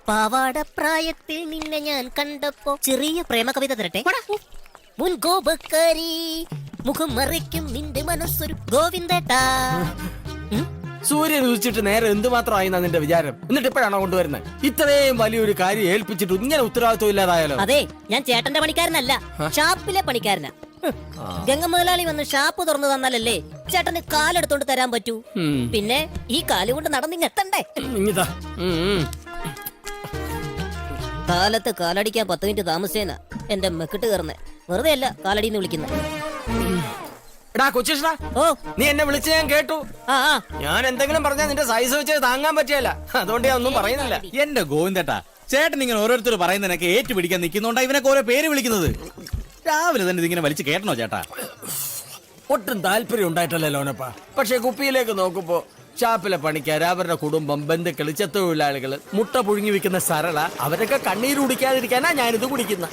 പാവാട പ്രായത്തിൽ നിന്നെ ഞാൻ കണ്ടപ്പോ ചെറിയ പ്രേമ കവിത തരട്ടെ. മുൻകോപക്കാരി മുഖം മറയ്ക്കും നിന്റെ മനസ്സൊരു ഗോവിന്ദേട്ടാ. സൂര്യൻ ഉദിച്ചിട്ട് നേരെ എന്തുമാത്രമായി നിന്റെ വിചാരം? എന്നിട്ട് ഇപ്പോഴാണോ കൊണ്ടുവരുന്നത്? ഇത്രയും വലിയൊരു കാര്യം ഏൽപ്പിച്ചിട്ട് ഇങ്ങനെ ഉത്തരവാദിത്വം ഇല്ലാതായാലോ? അതെ, ഞാൻ ചേട്ടന്റെ പണിക്കാരനല്ല, ഷാപ്പിലെ പണിക്കാരനാ. ഗംഗ മുതലാളി വന്ന് ഷാപ്പ് തുറന്നു തന്നാലല്ലേ ചേട്ടന് കാലെടുത്തോണ്ട് തരാൻ പറ്റൂ. പിന്നെ ഈ കാല് കൊണ്ട് നടന്നിങ്ങെത്തണ്ടേ? കാലത്ത് കാലടിക്കാൻ 10 മിനിറ്റ് താമസിച്ചേനാ എന്റെ മെക്കിട്ട് കയറുന്നേ. വെറുതെ അല്ല കാലടിന്ന് വിളിക്കുന്നത്. കൊച്ചിഷ്ണ, ഓ നീ എന്നെ വിളിച്ച് ഞാൻ കേട്ടു. ഞാൻ എന്തെങ്കിലും പറഞ്ഞാൽ നിന്റെ സൈസ് വെച്ച് താങ്ങാൻ പറ്റിയല്ല, അതുകൊണ്ട് ഞാൻ ഒന്നും പറയുന്നില്ല. എന്റെ ഗോവിന്ദേട്ടാ, ചേട്ടൻ ഇങ്ങനെ ഓരോരുത്തർ പറയുന്നതിനൊക്കെ ഏറ്റുപിടിക്കാൻ നിൽക്കുന്നുണ്ടാ ഇവനൊക്കെ ഓരോ പേര് വിളിക്കുന്നത്. രാവിലെ തന്നെ ഇതിങ്ങനെ വലിച്ചു കേട്ടണോ ചേട്ടാ? ഒട്ടും താല്പര്യം ഉണ്ടായിട്ടല്ലേ ലോനപ്പ. പക്ഷെ കുപ്പിയിലേക്ക് നോക്കുമ്പോ ഷാപ്പിലെ പണിക്കാര്, അവരുടെ കുടുംബം, ബന്ധുക്കള്, ചെത്തൊഴിലാളികള്, മുട്ട പുഴുങ്ങി വെക്കുന്ന സരള, അവരൊക്കെ കണ്ണീര് കുടിക്കാതിരിക്കാനാ ഞാനിത് കുടിക്കുന്ന.